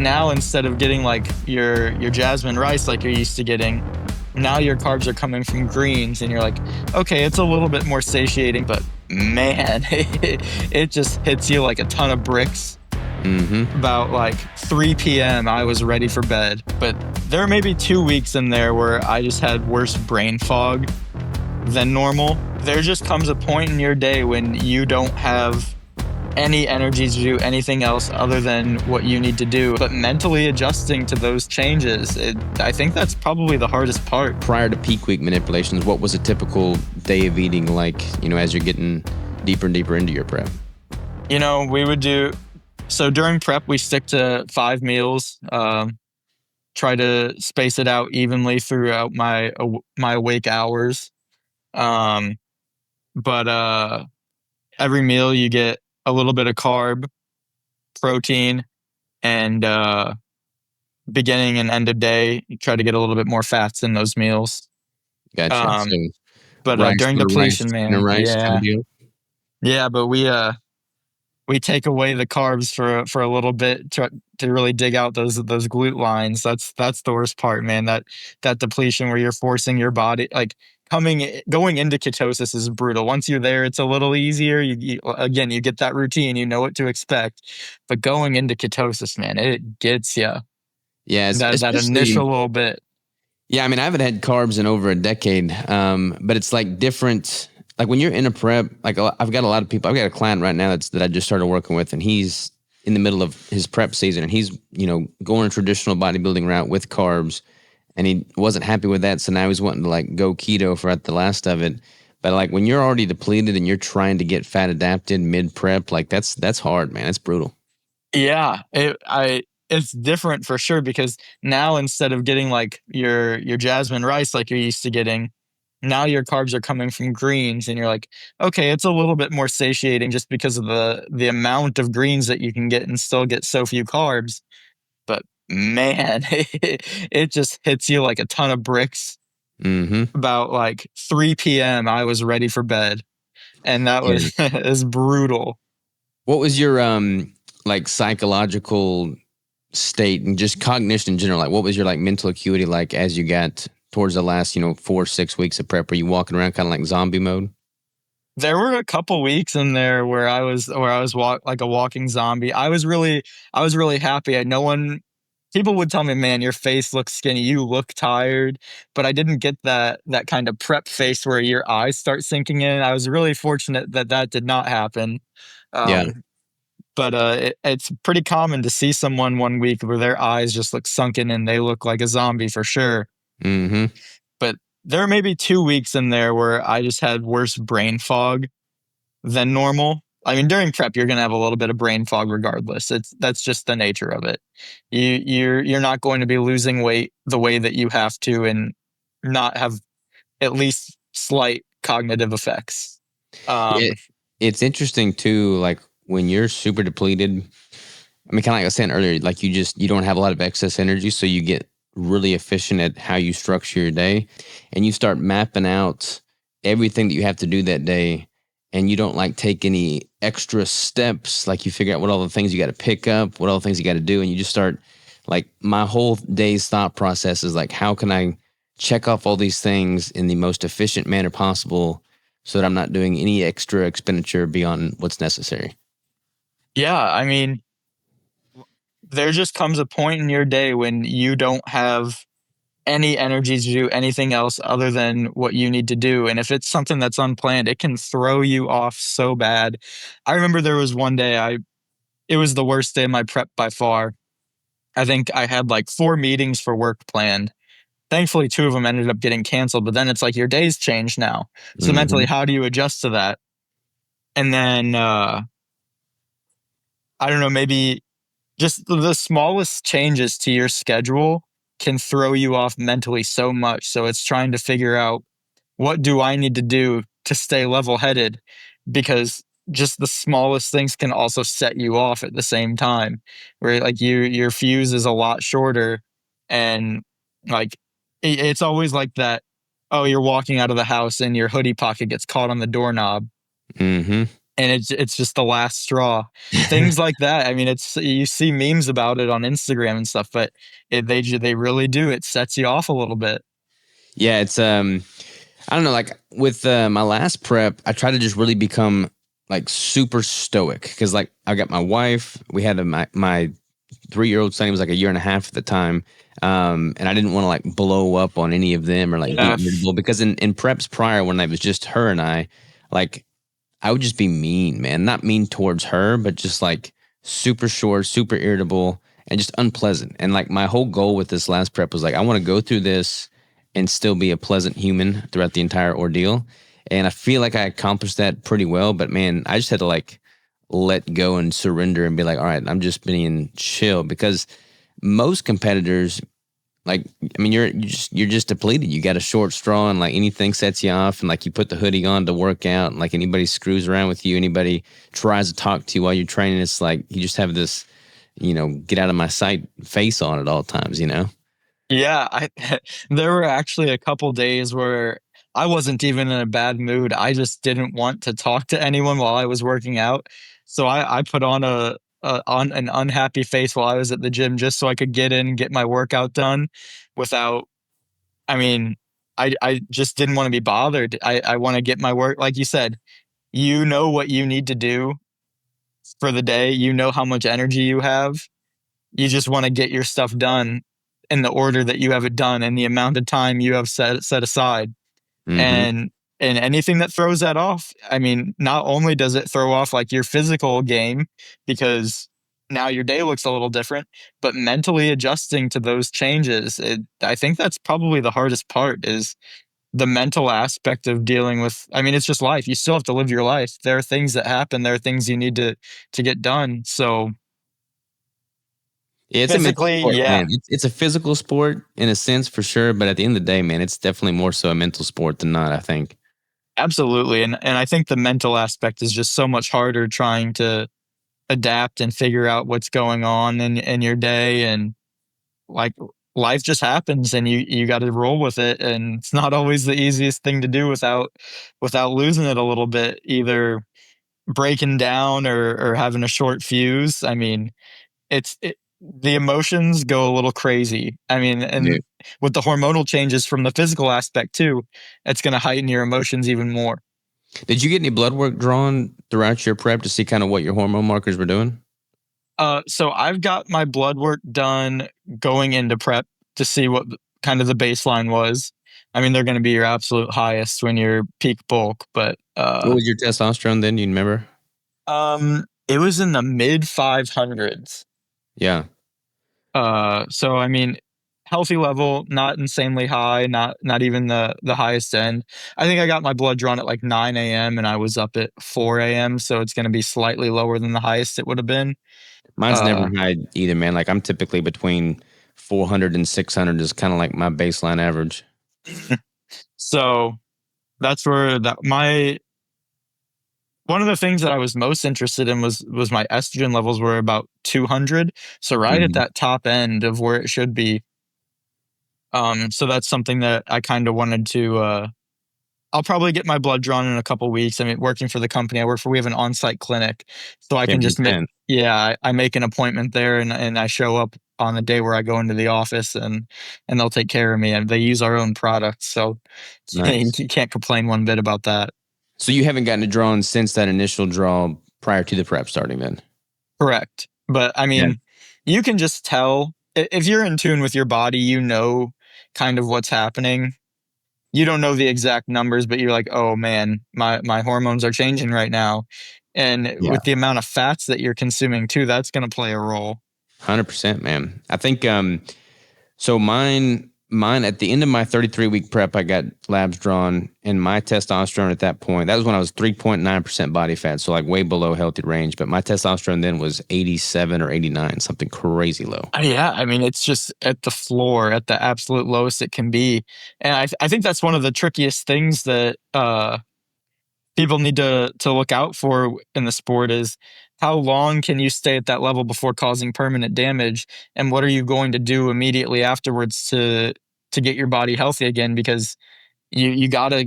now instead of getting like your jasmine rice like you're used to getting, now your carbs are coming from greens, and you're like, okay, it's a little bit more satiating, but man, it just hits you like a ton of bricks. About like 3 p.m. I was ready for bed, but there may be 2 weeks in there where I just had worse brain fog than normal. There just comes a point in your day when you don't have any energy to do anything else other than what you need to do. But mentally adjusting to those changes, I think that's probably the hardest part. Prior to peak week manipulations, what was a typical day of eating like, as you're getting deeper and deeper into your prep? We would do, so during prep, we stick to 5 meals, try to space it out evenly throughout my awake hours. But every meal you get a little bit of carb, protein, and beginning and end of day, you try to get a little bit more fats in those meals. Gotcha. But rice during with a depletion, rice, man, rice kind of deal? yeah, but we take away the carbs for a little bit to really dig out those glute lines. That's the worst part, man. That depletion where you're forcing your body, like going into ketosis is brutal. Once you're there, it's a little easier. You get that routine, you know what to expect. But going into ketosis, man, it gets you. Yeah, that initial little bit. Yeah, I mean, I haven't had carbs in over a decade, but it's like different. Like when you're in a prep, like I've got a lot of people. I've got a client right now that I just started working with, and he's in the middle of his prep season, and he's going a traditional bodybuilding route with carbs, and he wasn't happy with that, so now he's wanting to like go keto for the last of it. But like when you're already depleted and you're trying to get fat adapted mid prep, like that's hard, man. It's brutal. Yeah, it's different for sure, because now instead of getting like your jasmine rice like you're used to getting, now your carbs are coming from greens, and you're like, okay, it's a little bit more satiating just because of the amount of greens that you can get and still get so few carbs. But man, it just hits you like a ton of bricks. About like 3 p.m. I was ready for bed, and that was is brutal. What was your like psychological state and just cognition in general? Like what was your like mental acuity like as you got towards the last 4-6 weeks of prep? Were you walking around kind of like zombie mode? There were a couple weeks in there where I was like a walking zombie. I was really happy. People would tell me, man, your face looks skinny, you look tired, but I didn't get that kind of prep face where your eyes start sinking in. I was really fortunate that did not happen. Yeah. But it's pretty common to see someone one week where their eyes just look sunken and they look like a zombie for sure. But there may be 2 weeks in there where I just had worse brain fog than normal. I mean, during prep, you're going to have a little bit of brain fog regardless. That's just the nature of it. You're not going to be losing weight the way that you have to and not have at least slight cognitive effects. It's interesting too, like when you're super depleted. I mean, kind of like I was saying earlier, like you don't have a lot of excess energy, so you get really efficient at how you structure your day, and you start mapping out everything that you have to do that day, and you don't like take any extra steps. Like you figure out what all the things you got to pick up, what all the things you got to do, and you just start like my whole day's thought process is like, how can I check off all these things in the most efficient manner possible so that I'm not doing any extra expenditure beyond what's necessary. Yeah, I mean, there just comes a point in your day when you don't have any energy to do anything else other than what you need to do. And if it's something that's unplanned, it can throw you off so bad. I remember there was one day it was the worst day of my prep by far. I think I had like 4 meetings for work planned. Thankfully, 2 of them ended up getting canceled, but then it's like your day's changed now. So mentally, how do you adjust to that? And then, I don't know, maybe just the smallest changes to your schedule can throw you off mentally so much. So it's trying to figure out, what do I need to do to stay level-headed? Because just the smallest things can also set you off at the same time, where like your fuse is a lot shorter, and like it's always like that. Oh, you're walking out of the house and your hoodie pocket gets caught on the doorknob, and and it's just the last straw. Things like that. I mean, it's you see memes about it on Instagram and stuff, but they really do. It sets you off a little bit. Yeah, it's I don't know, like with my last prep, I tried to just really become like super stoic because like I got my wife, we had my 3-year-old son, he was like a year and a half at the time. And I didn't want to like blow up on any of them or like be Yeah, irritable because in preps prior when it was just her and I, like I would just be mean, man. Not mean towards her, but just like super short, super irritable, and just unpleasant. And like my whole goal with this last prep was like, I want to go through this and still be a pleasant human throughout the entire ordeal. And I feel like I accomplished that pretty well. But man, I just had to like let go and surrender and be like, all right, I'm just being chill because most competitors like, I mean, you're just depleted. You got a short straw, and like anything sets you off, and like you put the hoodie on to work out, and like anybody screws around with you, anybody tries to talk to you while you're training, it's like you just have this, get out of my sight face on at all times. yeah. I there were actually a couple days where I wasn't even in a bad mood. I just didn't want to talk to anyone while I was working out, so I put on on an unhappy face while I was at the gym just so I could get in, get my workout done without. I mean, I just didn't want to be bothered. I want to get my work, like you said. You know what you need to do for the day. You know how much energy you have. You just want to get your stuff done in the order that you have it done and the amount of time you have set aside. Mm-hmm. And anything that throws that off, I mean, not only does it throw off like your physical game because now your day looks a little different, but mentally adjusting to those changes, I think that's probably the hardest part is the mental aspect of dealing with. I mean, it's just life. You still have to live your life. There are things that happen. There are things you need to get done. So It's a mental physically, sport, man. yeah, It's a physical sport in a sense for sure, but at the end of the day, man, it's definitely more so a mental sport than not. I think. absolutely. And I think the mental aspect is just so much harder trying to adapt and figure out what's going on in your day. And like life just happens and you got to roll with it. And it's not always the easiest thing to do without losing it a little bit, either breaking down or having a short fuse. I mean, the emotions go a little crazy. I mean, Yeah. and with the hormonal changes from the physical aspect too, it's going to heighten your emotions even more. Did you get any blood work drawn throughout your prep to see kind of what your hormone markers were doing? So I've got my blood work done going into prep to see what kind of the baseline was. I mean, they're going to be your absolute highest when you're peak bulk, but What was your testosterone then? Do you remember? it was in the mid 500s. Yeah. So I mean, healthy level, not insanely high, not even the highest end. I think I got my blood drawn at like 9 a.m. and I was up at 4 a.m. So it's going to be slightly lower than the highest it would have been. Mine's never Uh, high either, man. Like I'm typically between 400 and 600 is kind of like my baseline average. so that's where that my one of the things that I was most interested in was my estrogen levels were about 200, so right at Mhm. that top end of where it should be. So that's something that I kind of wanted to. I'll probably get my blood drawn in a couple weeks. I mean, working for the company I work for, we have an on-site clinic, so I can Can't beat just make. that. Yeah, I make an appointment there, and I show up on the day where I go into the office, and they'll take care of me, and they use our own products, so you Nice. can't complain one bit about that. So you haven't gotten a drawn since that initial draw prior to the prep starting then? Correct. But I Yeah. mean, you can just tell if you're in tune with your body, you know kind of what's happening. You don't know the exact numbers, but you're like, "Oh man, my hormones are changing right now." And Yeah. with the amount of fats that you're consuming too, that's going to play a role. 100%, man. I think so mine at the end of my 33-week prep, I got labs drawn, and my testosterone at that point, that was when I was 3.9% body fat, so like way below healthy range, but my testosterone then was 87 or 89, something crazy low. Yeah, I mean, it's just at the floor, at the absolute lowest it can be. And I think that's one of the trickiest things that people need to look out for in the sport is how long can you stay at that level before causing permanent damage, and what are you going to do immediately afterwards to get your body healthy again, because you gotta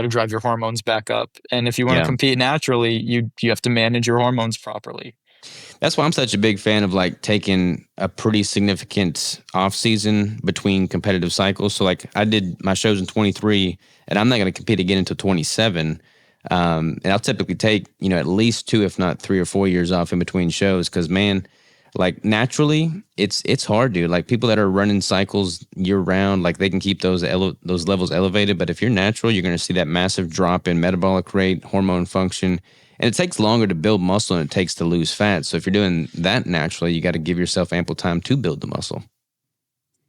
drive your hormones back up. And if you want to Yeah. compete naturally, you have to manage your hormones properly. That's why I'm such a big fan of like taking a pretty significant off season between competitive cycles. So like I did my shows in 23 and I'm not going to compete again until 27. And I'll typically take, at least 2, if not 3 or 4 years off in between shows. Cause man, like naturally it's hard, dude. Like people that are running cycles year round, like they can keep those levels elevated. But if you're natural, you're going to see that massive drop in metabolic rate, hormone function, and it takes longer to build muscle than it takes to lose fat. So if you're doing that naturally, you got to give yourself ample time to build the muscle.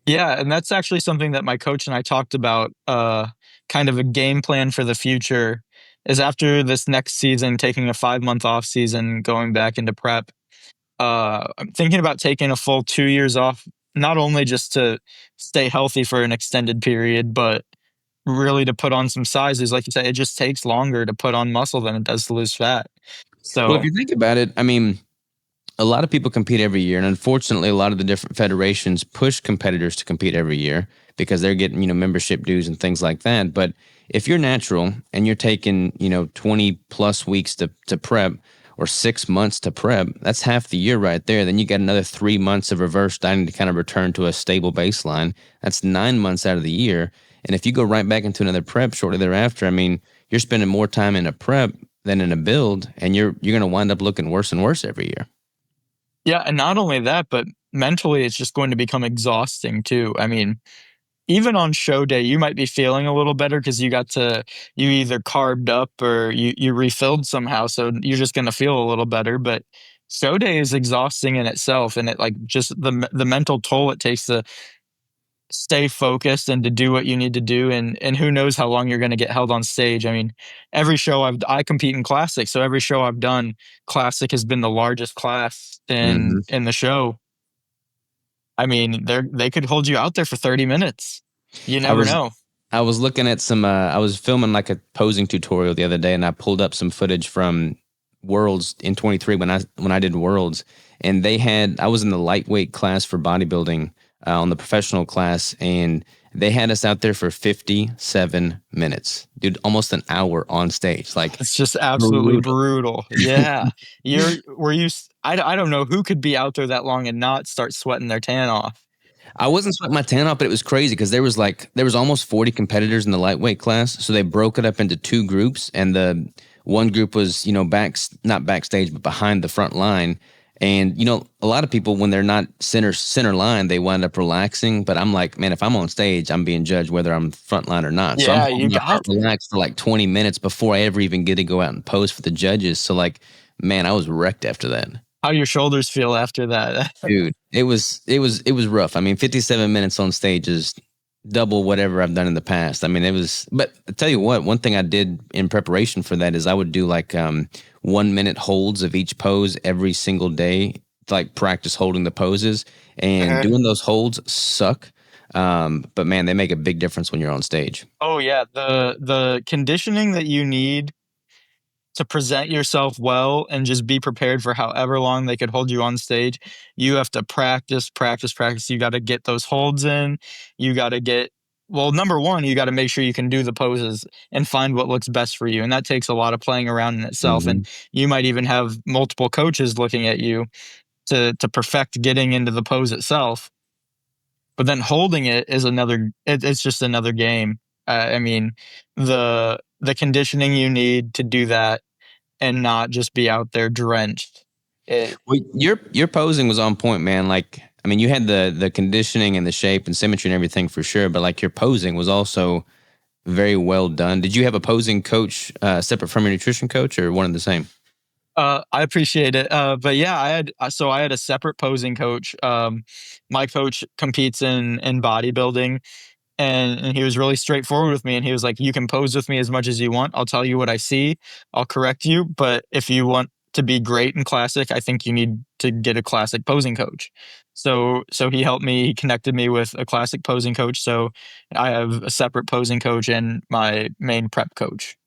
Yeah, and that's actually something that my coach and I talked about, kind of a game plan for the future is after this next season, taking a 5-month off season, going back into prep. I'm thinking about taking a full 2 years off, not only just to stay healthy for an extended period, but really to put on some sizes. Like you said, it just takes longer to put on muscle than it does to lose fat. Well, if So you think about it, I mean, a lot of people compete every year, and unfortunately, a lot of the different federations push competitors to compete every year because they're getting membership dues and things like that. But if you're natural and you're taking 20 plus weeks to prep or 6 months to prep, that's half the year right there. Then you got another 3 months of reverse dieting to kind of return to a stable baseline. That's 9 months out of the year. And if you go right back into another prep shortly thereafter, I mean, you're spending more time in a prep than in a build, and you're going to wind up looking worse and worse every year. yeah, and not only that, but mentally, it's just going to become exhausting too. I mean, even on show day, you might be feeling a little better because you either carved up or you refilled somehow, so you're just gonna feel a little better. But show day is exhausting in itself, and it like just the mental toll it takes to stay focused and to do what you need to do, and who knows how long you're gonna get held on stage. I mean, every show I compete in classic, so every show I've done, classic has been the largest class Mhm. in the show. I mean, they could hold you out there for 30 minutes. You I never was know. I was looking at some I was filming like a posing tutorial the other day and I pulled up some footage from Worlds in 23 when I did Worlds, and they had I was in the lightweight class for bodybuilding on the professional class, and they had us out there for 57 minutes. Dude, almost an hour on stage. Like It's just absolutely brutal. brutal. Yeah. You're were you s I don't know who could be out there that long and not start sweating their tan off. I wasn't sweating my tan off, but it was crazy because there was almost 40 competitors in the lightweight class, so they broke it up into 2 groups, and the one group was not backstage but behind the front line, and a lot of people when they're not center line they wind up relaxing, but I'm like, man, if I'm on stage, I'm being judged whether I'm front line or not, so I'm Yeah, holding you my got front to. relaxed for like 20 minutes before I ever even get to go out and pose for the judges. So like, man, I was wrecked after that. How your shoulders feel after that. Dude, it was rough. I mean, 57 minutes on stage is double whatever I've done in the past. I mean, it was, but I tell you what, one thing I did in preparation for that is I would do like 1 minute holds of each pose every single day to like practice holding the poses. And Uh-huh. doing those holds suck. But man, they make a big difference when you're on stage. Oh, yeah, the conditioning that you need to present yourself well and just be prepared for however long they could hold you on stage, you have to practice, practice, practice. You gotta get those holds in. You gotta get well, number 1, you gotta make sure you can do the poses and find what looks best for you, and that takes a lot of playing around in itself, and Hmm. you might even have multiple coaches looking at you to perfect getting into the pose itself, but then holding it is it's just another game. I mean, the conditioning you need to do that and not just be out there drenched. It Well, your posing was on point, man. Like, I mean, you had the conditioning and the shape and symmetry and everything for sure, but like your posing was also very well done. Did you have a posing coach separate from your nutrition coach, or one and the same? I appreciate it. But yeah, I had a separate posing coach. My coach competes in bodybuilding, and he was really straightforward with me, and he was like, "You can pose with me as much as you want. I'll tell you what I see. I'll correct you, but if you want to be great in classic, I think you need to get a classic posing coach." So he helped me. He connected me with a classic posing coach. So I have a separate posing coach and my main prep coach.